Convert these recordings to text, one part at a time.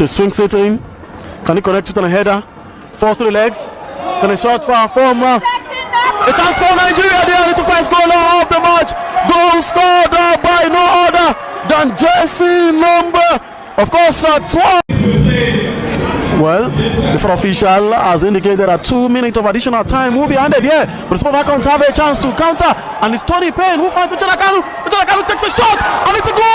She swings it in. Can he connect it on a header? Falls to the legs. Can he shot far from a chance for Nigeria there to find goal of the match. Goal scored by no other than jersey number, of course, 12. Well, the foot official has indicated that 2 minutes of additional time will be handed here. But the Super Falcons have a chance to counter. And it's Tony Payne who finds Uchenna Kanu. Uchenna Kanu takes a shot. And it's a goal!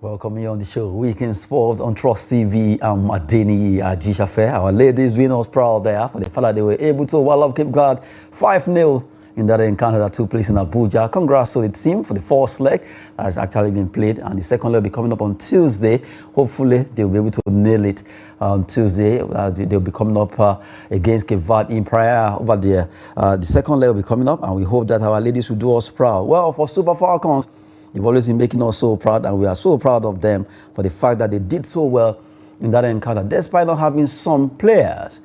Welcome you on the show. Weekend Sport on Trust TV. I'm Adeni Ajishafe. Our ladies win us proud there for the fact that they were able to wall up Cape Verde 5-0 in that encounter that took place in Abuja. Congrats to the team for the first leg that has actually been played, and the second leg will be coming up on Tuesday. Hopefully they'll be able to nail it on Tuesday. They'll be coming up against Cape Verde in prayer over there. The second leg will be coming up, and we hope that our ladies will do us proud. Well, for Super Falcons, they've always been making us so proud, and we are so proud of them for the fact that they did so well in that encounter. Despite not having some players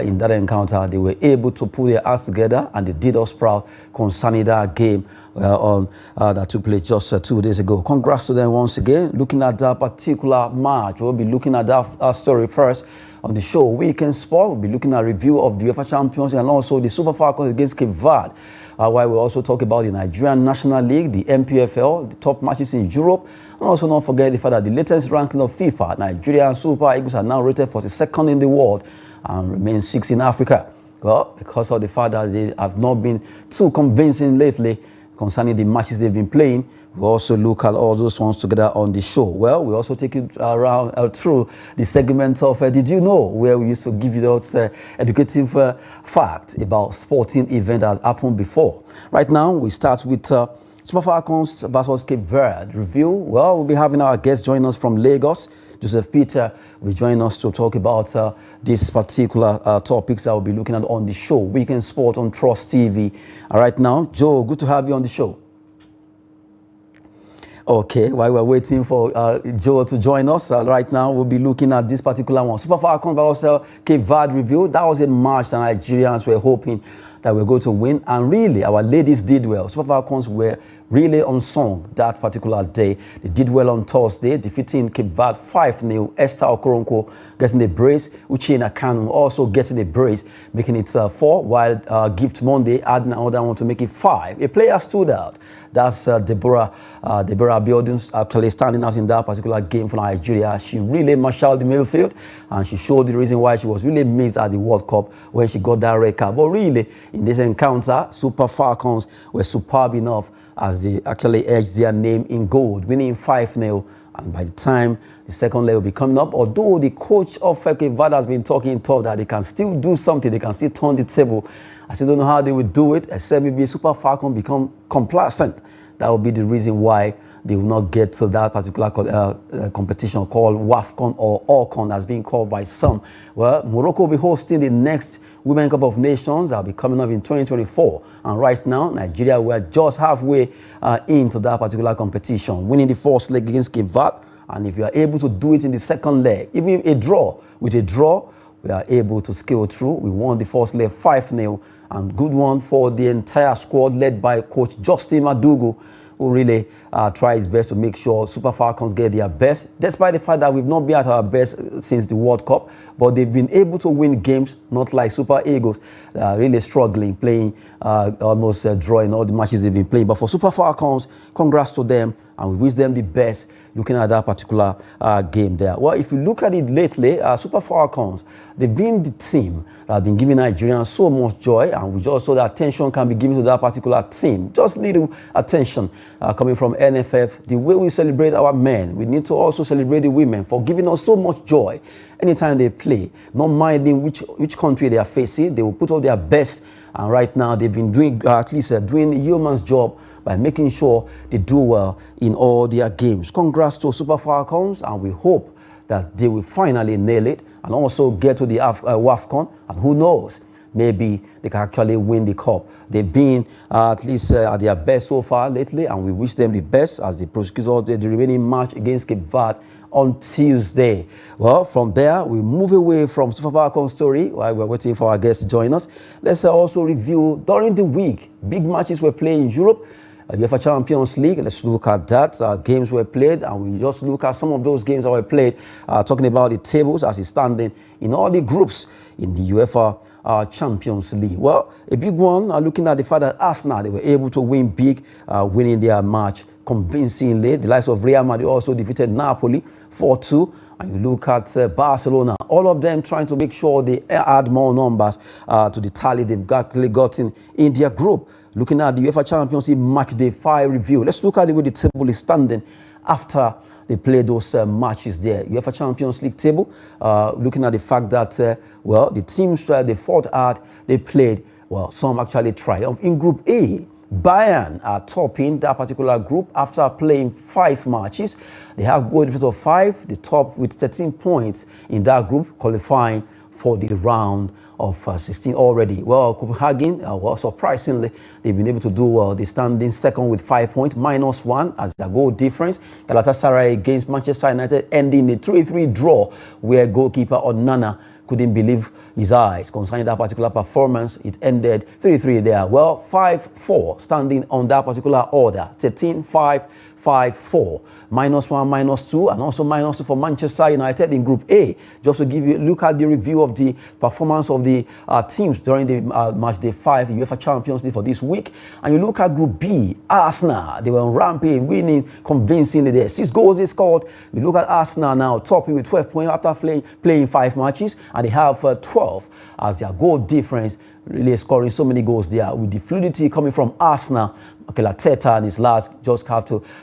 in that encounter, they were able to put their hands together, and they did us proud concerning that game that took place just 2 days ago. Congrats to them once again. Looking at that particular match, we'll be looking at that story first on the show. Weekend Sport, we'll be looking at a review of the UEFA Champions and also the Super Falcons against Cape Verde. While we also talk about the Nigerian National League, the NPFL, the top matches in Europe, and also not forget the fact that the latest ranking of FIFA, Nigerian Super Eagles are now rated 42nd in the world and remain 6th in Africa. Well, because of the fact that they have not been too convincing lately concerning the matches they've been playing, we also look at all those ones together on the show. Well, we also take you around through the segment of Did You Know, where we used to give you those educative facts about sporting event that has happened before. Right now, we start with Super Falcons versus Cape Verde review. Well, we'll be having our guest join us from Lagos. Joseph Peter will join us to talk about these particular topics that we'll be looking at on the show. Weekend Sport on Trust TV. Right now, Joe, good to have you on the show. Okay, while we're waiting for Joe to join us, right now we'll be looking at this particular one. Super Falcons versus Cape Verde review. That was a match that Nigerians were hoping that we're going to win, and really our ladies did well. Super Falcons were really unsung that particular day. They did well on Thursday, defeating Cape Verde 5-0. Esther Okoronkwo getting the brace, Uchenna Kanu also getting the brace, making it 4, while Gift Monday adding another one to make it 5. A player stood out. That's Deborah Abiodun, actually standing out in that particular game for Nigeria. She really marshaled the midfield, and she showed the reason why she was really missed at the World Cup when she got that red card. But really, in this encounter, Super Falcons were superb enough as they actually edged their name in gold, winning 5-0. And by the time the second leg will be coming up, although the coach of Cape Verde has been talking tough that they can still do something, they can still turn the table. I still don't know how they will do it, except maybe Super Falcons become complacent. That will be the reason why they will not get to that particular competition called WAFCON or ORCON, as being called by some. Well, Morocco will be hosting the next Women's Cup of Nations that will be coming up in 2024. And right now, Nigeria were just halfway into that particular competition, winning the first leg against Cape Verde. And if you are able to do it in the second leg, even a draw, we are able to scale through. We won the first leg 5-0, and good one for the entire squad led by Coach Justin Madugu, who really try his best to make sure Super Falcons get their best, despite the fact that we've not been at our best since the World Cup. But they've been able to win games, not like Super Eagles, really struggling, playing almost drawing all the matches they've been playing. But for Super Falcons, congrats to them, and we wish them the best looking at that particular game there. Well, if you look at it lately, Super Falcons, they've been the team that have been giving Nigerians so much joy, and we just saw that attention can be given to that particular team. Just little attention coming from NFF. The way we celebrate our men, we need to also celebrate the women for giving us so much joy anytime they play, not minding which country they are facing. They will put all their best, and right now they've been doing at least doing a yeoman's job by making sure they do well in all their games. Congrats to Super Falcons, and we hope that they will finally nail it and also get to the WAFCON, and who knows, maybe they can actually win the cup. They've been at least at their best so far lately, and we wish them the best as they prosecute the remaining match against Cape Verde on Tuesday. Well, from there, we move away from Super Falcons story while we're waiting for our guests to join us. Let's also review during the week. Big matches were played in Europe. UEFA Champions League. Let's look at that. Games were played, and we just look at some of those games that were played, talking about the tables as it's standing in all the groups in the UEFA Champions League. Well, a big one, looking at the fact that Arsenal, they were able to win big, winning their match convincingly. The likes of Real Madrid also defeated Napoli 4-2. And you look at Barcelona, all of them trying to make sure they add more numbers to the tally they've gotten in their group. Looking at the UEFA Champions League match day 5 review. Let's look at the way the table is standing after they played those matches there. UEFA Champions League table, looking at the fact that, well, the teams they fought hard, they played, well, some actually triumphed. In Group A, Bayern are topping that particular group after playing 5 matches. They have goal difference of 5, the top with 13 points in that group, qualifying for the round of 16 already. Well, Copenhagen, well, surprisingly, they've been able to do well. They're standing second with 5 points, -1 as their goal difference. Galatasaray against Manchester United ending a 3-3 draw, where goalkeeper Onana couldn't believe his eyes concerning that particular performance. It ended 3-3 there. Well, 5-4 standing on that particular order. 13-5, 5-4. -1, -2, and also -2 for Manchester United in Group A. Just to give you a look at the review of the performance of the teams during the match day 5 UEFA Champions League for this week. And you look at Group B, Arsenal, they were on rampage, winning convincingly there. 6 goals they scored. You look at Arsenal now, topping with 12 points after playing 5 matches, and they have 12 as their goal difference, really scoring so many goals there. With the fluidity coming from Arsenal, Arteta and his last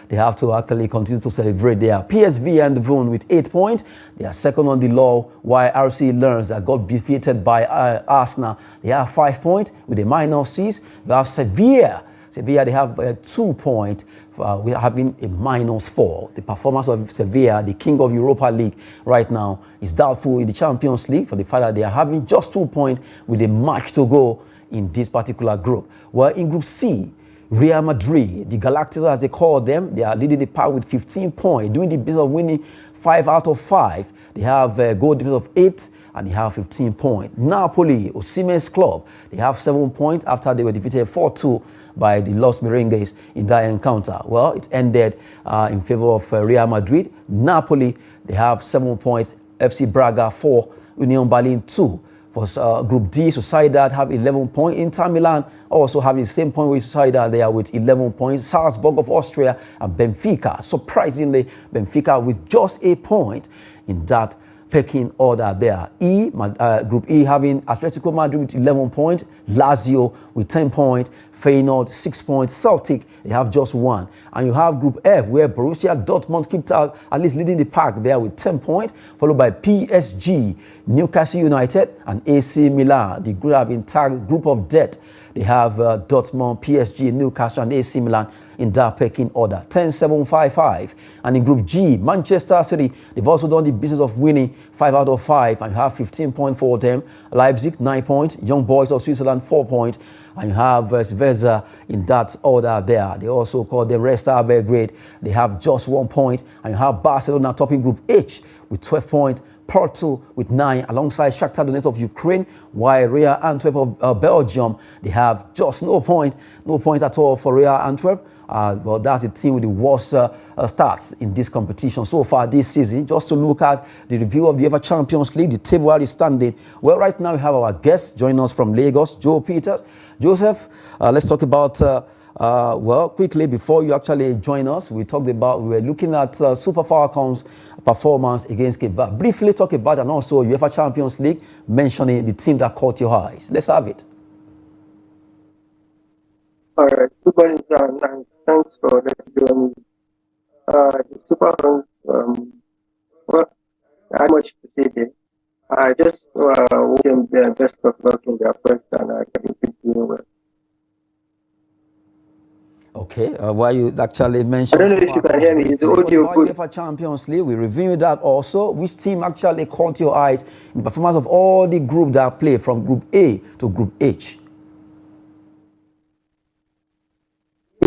they have to actually continue to celebrate there. PSV and the Vone with 8 points. They are second on the law, while RC Lens that got defeated by Arsenal. They have 5 points with a -6. You have Sevilla. Sevilla, they have 2 points. We are having a -4. The performance of Sevilla, the king of Europa League right now, is doubtful in the Champions League for the fact that they are having just 2 points with a match to go in this particular group. Well, in Group C, Real Madrid, the Galacticos as they call them, they are leading the pack with 15 points, doing the business of winning 5 out of 5. They have a goal difference of 8 and they have 15 points. Napoli, Osimhen's club, they have 7 points after they were defeated 4-2 by the Los Merengues in that encounter. Well, it ended in favor of Real Madrid. Napoli, they have 7 points. FC Braga 4, Union Berlin 2. For Group D, Sociedad have 11 points. Inter Milan also have the same point with Sociedad there with 11 points. Salzburg of Austria and Benfica. Surprisingly, Benfica with just a point in that pecking order there. Group E having Atletico Madrid with 11 points, Lazio with 10 points, Feyenoord 6 points, Celtic they have just 1. And you have Group F where Borussia Dortmund kept at least leading the pack there with 10 points, followed by PSG, Newcastle United and AC Milan. The group have been tagged group of death. They have Dortmund, PSG, Newcastle and AC Milan in that pecking order. 10-7-5-5. And in Group G, Manchester City, they've also done the business of winning 5 out of 5 and you have 15 points for them. Leipzig 9 points, Young Boys of Switzerland 4 points, and you have Svezia in that order there. They also call them Red Star Belgrade. They have just 1 point, and you have Barcelona topping Group H with 12 points. Porto with 9 alongside Shakhtar Donetsk of Ukraine, while Real Antwerp of Belgium, they have just no points at all for Real Antwerp. Well, that's the team with the worst starts in this competition so far this season. Just to look at the review of the UEFA Champions League, the table is standing. Well, right now we have our guests joining us from Lagos, Joe Peters. Joseph, let's talk about well, quickly, before you actually join us, we were looking at Super Falcons' performance against Cape Verde. Briefly talk about and also UEFA Champions League, mentioning the team that caught your eyes. Let's have it. All right. Good morning, John, and thanks for letting me. The Super Falcons, well, I have much to say there. I just wish them the best of luck in their first and I can keep doing well. Okay, why you actually mentioned... I don't know if you can hear me. Is the audio good? UEFA Champions League, we reviewed that also. Which team actually caught your eyes in the performance of all the groups that played from Group A to Group H?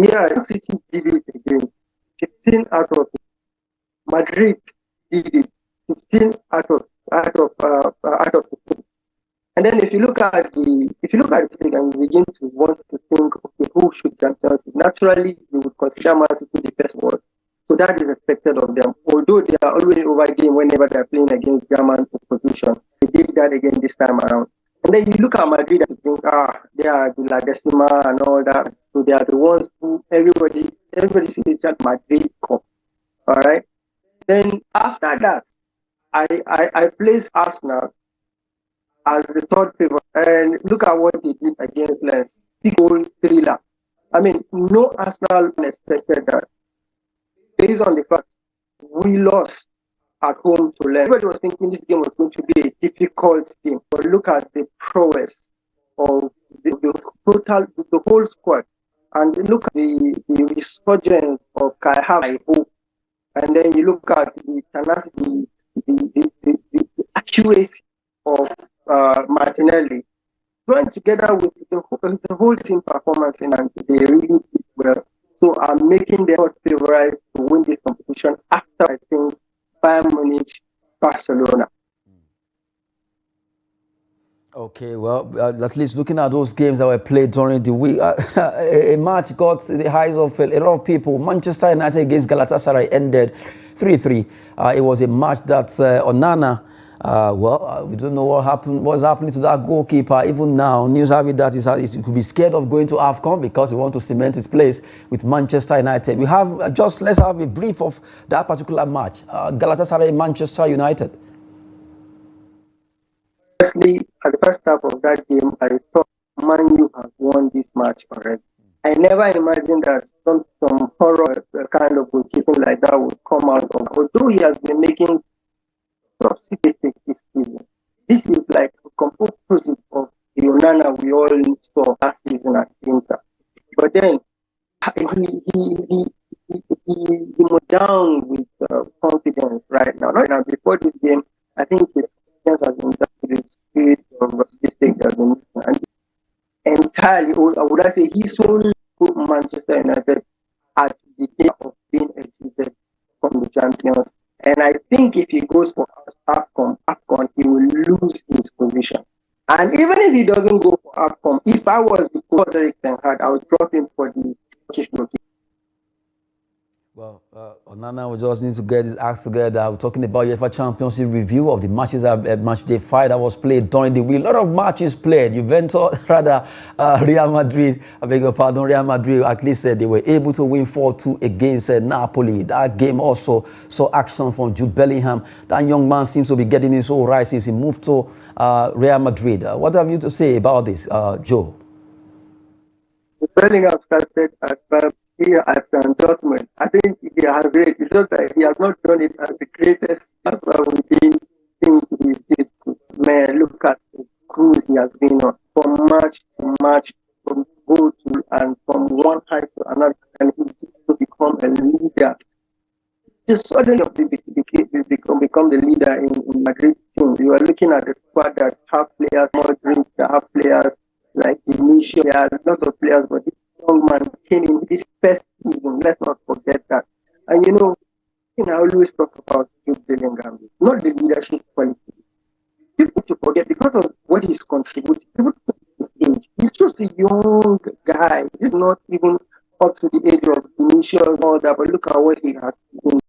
Yeah, City did it again. 15 out of Madrid did it. 15 out of 15. And then if you look at the thing and you begin to want to think, okay, who should Champions League? Naturally, you would consider Man City the best world. So that is expected of them. Although they are always over game whenever they are playing against German opposition, they did that again this time around. And then you look at Madrid and think, they are the La Decima and all that. So they are the ones who everybody sees that Madrid Cup. All right. Then after that, I place Arsenal as the third favorite. And look at what they did against Lens. 6-goal thriller. I mean, no Arsenal expected that. Based on the fact we lost at home to Lens. Everybody was thinking this game was going to be a difficult game. But look at the prowess of the whole squad. And look at the resurgence of Kai Havertz. And then you look at the tenacity, the accuracy of Martinelli. Joined together with the whole team performance, and they really did well. So I'm making them favorite to win this competition after, I think, Bayern Munich, Barcelona. Okay, well, at least looking at those games that were played during the week, a match got the eyes of a lot of people. Manchester United against Galatasaray ended 3-3. It was a match that Onana, we don't know what's happening to that goalkeeper. Even now, news have it that he could be scared of going to AFCON because he wants to cement his place with Manchester United. We have let's have a brief of that particular match. Galatasaray, Manchester United. Honestly, at the first half of that game, I thought Man U has won this match already. I never imagined that some horror kind of goalkeeping like that would come out of. Although he has been making top-secret this season, this is like a complete opposite of the Onana we all saw last season at Inter. But then he moved down with confidence right now. Right now, before this game, I think his confidence has been down to the spirit of mistakes has been and entirely, or would I say, he solely put Manchester United at the day of being exceeded from the champions. And I think if he goes for AFCON, he will lose his position. And even if he doesn't go for AFCON, if I was the coach Eric Ten Hag, I would drop him for the Turkish goalkeeper. Well, Onana, we just need to get his acts together. We're talking about UEFA Championship review of the matches at match day 5 that was played during the week. A lot of matches played. Real Madrid, I beg your pardon, Real Madrid at least they were able to win 4-2 against Napoli. That game also saw action from Jude Bellingham. That young man seems to be getting his whole right since he moved to Real Madrid. What have you to say about this, Joe? Bellingham started here at Dortmund. I think he has great. It's just that he has not done it as the greatest. That's why we didn't think he is good. Man, look at the cruise he has been on from match to match, from goal to and from one height to another, and he to become a leader. Just suddenly become the leader in Madrid team. You are looking at the squad that have players, more drinks, that have players like Initial. There are a lot of players, but this young man came in this first season. Let's not forget that. And I always talk about Jude Bellingham, not the leadership quality. People to forget because of what he's contributing. People to his age. He's just a young guy. He's not even up to the age of Initial and all that. But look at what he has been